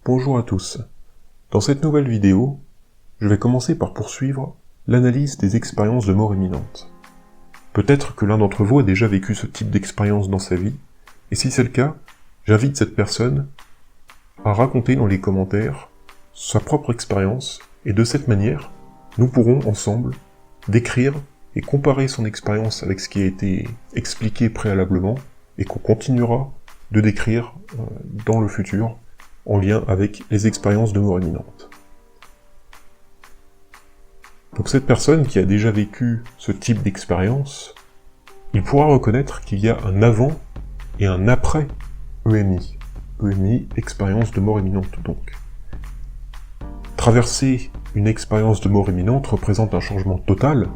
Bonjour à tous. Dans cette nouvelle vidéo, je vais commencer par poursuivre l'analyse des expériences de mort imminente. Peut-être que l'un d'entre vous a déjà vécu ce type d'expérience dans sa vie, et si c'est le cas, j'invite cette personne à raconter dans les commentaires sa propre expérience, et de cette manière, nous pourrons ensemble décrire et comparer son expérience avec ce qui a été expliqué préalablement, et qu'on continuera de décrire dans le futur, en lien avec les expériences de mort imminente. Donc cette personne qui a déjà vécu ce type d'expérience, il pourra reconnaître qu'il y a un avant et un après EMI. EMI, expérience de mort imminente donc. Traverser une expérience de mort imminente représente un changement total,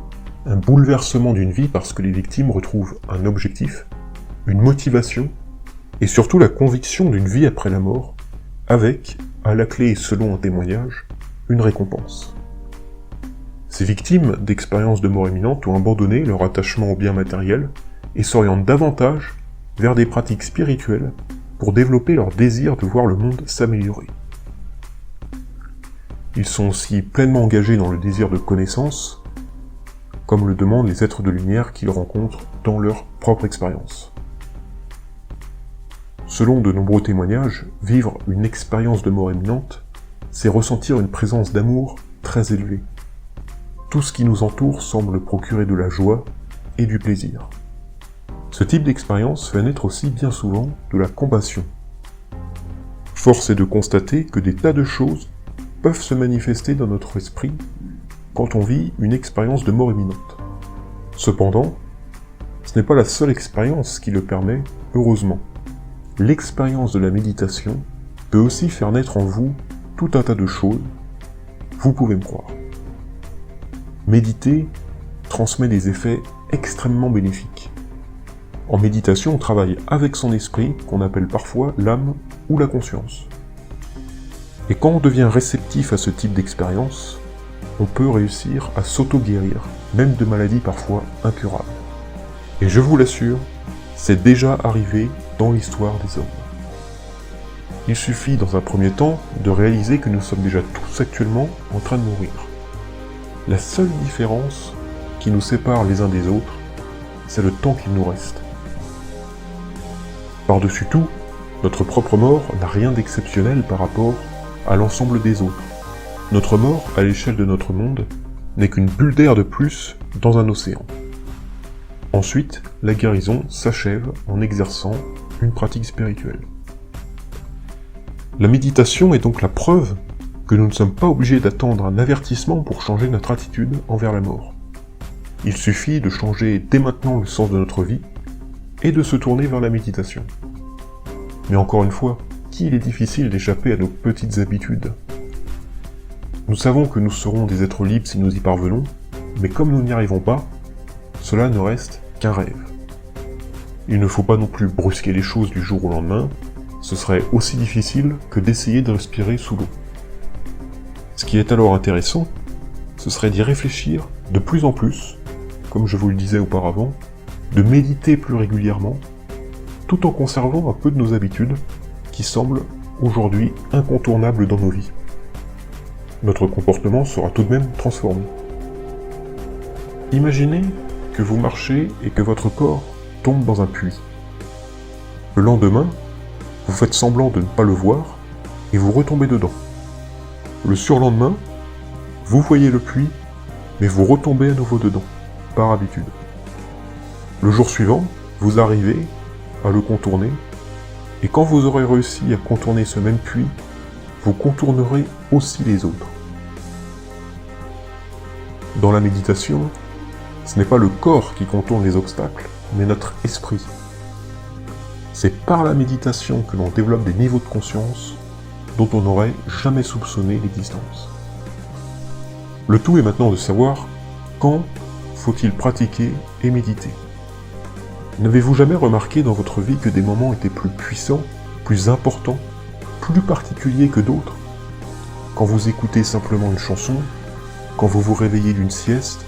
un bouleversement d'une vie parce que les victimes retrouvent un objectif, une motivation, et surtout la conviction d'une vie après la mort, avec, à la clé et selon un témoignage, une récompense. Ces victimes d'expériences de mort imminente ont abandonné leur attachement aux biens matériels et s'orientent davantage vers des pratiques spirituelles pour développer leur désir de voir le monde s'améliorer. Ils sont aussi pleinement engagés dans le désir de connaissance, comme le demandent les êtres de lumière qu'ils rencontrent dans leur propre expérience. Selon de nombreux témoignages, vivre une expérience de mort imminente, c'est ressentir une présence d'amour très élevée. Tout ce qui nous entoure semble procurer de la joie et du plaisir. Ce type d'expérience fait naître aussi bien souvent de la compassion. Force est de constater que des tas de choses peuvent se manifester dans notre esprit quand on vit une expérience de mort imminente. Cependant, ce n'est pas la seule expérience qui le permet, heureusement. L'expérience de la méditation peut aussi faire naître en vous tout un tas de choses, vous pouvez me croire. Méditer transmet des effets extrêmement bénéfiques. En méditation, on travaille avec son esprit, qu'on appelle parfois l'âme ou la conscience. Et quand on devient réceptif à ce type d'expérience, on peut réussir à s'auto-guérir, même de maladies parfois incurables. Et je vous l'assure, c'est déjà arrivé dans l'histoire des hommes. Il suffit dans un premier temps de réaliser que nous sommes déjà tous actuellement en train de mourir. La seule différence qui nous sépare les uns des autres, c'est le temps qu'il nous reste. Par-dessus tout, notre propre mort n'a rien d'exceptionnel par rapport à l'ensemble des autres. Notre mort, à l'échelle de notre monde, n'est qu'une bulle d'air de plus dans un océan. Ensuite, la guérison s'achève en exerçant une pratique spirituelle. La méditation est donc la preuve que nous ne sommes pas obligés d'attendre un avertissement pour changer notre attitude envers la mort. Il suffit de changer dès maintenant le sens de notre vie et de se tourner vers la méditation. Mais encore une fois, qu'il est difficile d'échapper à nos petites habitudes. Nous savons que nous serons des êtres libres si nous y parvenons, mais comme nous n'y arrivons pas, cela ne reste qu'un rêve. Il ne faut pas non plus brusquer les choses du jour au lendemain, ce serait aussi difficile que d'essayer de respirer sous l'eau. Ce qui est alors intéressant, ce serait d'y réfléchir de plus en plus, comme je vous le disais auparavant, de méditer plus régulièrement, tout en conservant un peu de nos habitudes, qui semblent aujourd'hui incontournables dans nos vies. Notre comportement sera tout de même transformé. Imaginez que vous marchez et que votre corps tombe dans un puits. Le lendemain, vous faites semblant de ne pas le voir et vous retombez dedans. Le surlendemain, vous voyez le puits, mais vous retombez à nouveau dedans, par habitude. Le jour suivant, vous arrivez à le contourner, et quand vous aurez réussi à contourner ce même puits, vous contournerez aussi les autres. Dans la méditation, ce n'est pas le corps qui contourne les obstacles, mais notre esprit. C'est par la méditation que l'on développe des niveaux de conscience dont on n'aurait jamais soupçonné l'existence. Le tout est maintenant de savoir quand faut-il pratiquer et méditer. N'avez-vous jamais remarqué dans votre vie que des moments étaient plus puissants, plus importants, plus particuliers que d'autres? Quand vous écoutez simplement une chanson, quand vous vous réveillez d'une sieste,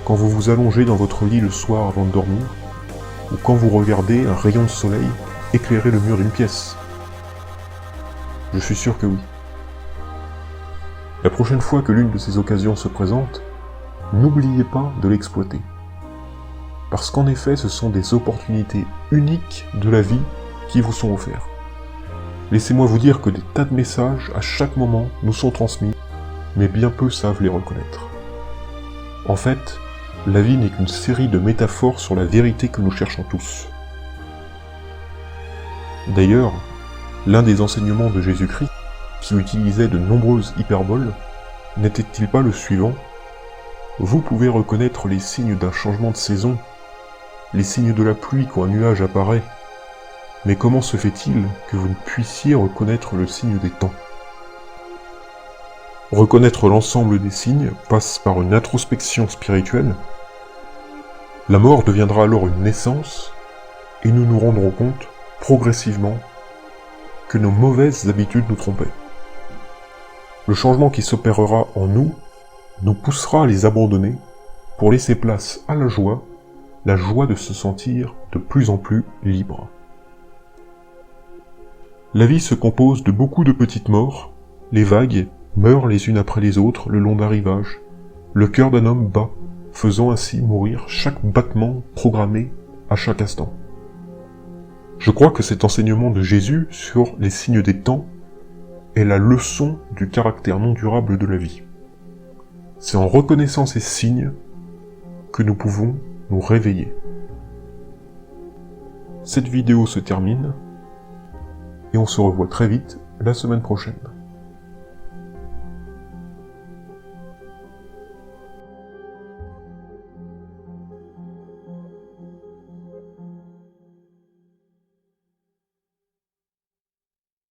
quand vous vous allongez dans votre lit le soir avant de dormir, ou quand vous regardez un rayon de soleil éclairer le mur d'une pièce. Je suis sûr que oui. La prochaine fois que l'une de ces occasions se présente, n'oubliez pas de l'exploiter. Parce qu'en effet, ce sont des opportunités uniques de la vie qui vous sont offertes. Laissez-moi vous dire que des tas de messages à chaque moment nous sont transmis, mais bien peu savent les reconnaître. En fait, la vie n'est qu'une série de métaphores sur la vérité que nous cherchons tous. D'ailleurs, l'un des enseignements de Jésus-Christ, qui utilisait de nombreuses hyperboles, n'était-il pas le suivant ? Vous pouvez reconnaître les signes d'un changement de saison, les signes de la pluie quand un nuage apparaît, mais comment se fait-il que vous ne puissiez reconnaître le signe des temps ? Reconnaître l'ensemble des signes passe par une introspection spirituelle. La mort deviendra alors une naissance, et nous nous rendrons compte, progressivement, que nos mauvaises habitudes nous trompaient. Le changement qui s'opérera en nous poussera à les abandonner pour laisser place à la joie de se sentir de plus en plus libre. La vie se compose de beaucoup de petites morts, les vagues meurent les unes après les autres le long d'un rivage, le cœur d'un homme bat, faisant ainsi mourir chaque battement programmé à chaque instant. Je crois que cet enseignement de Jésus sur les signes des temps est la leçon du caractère non durable de la vie. C'est en reconnaissant ces signes que nous pouvons nous réveiller. Cette vidéo se termine et on se revoit très vite la semaine prochaine.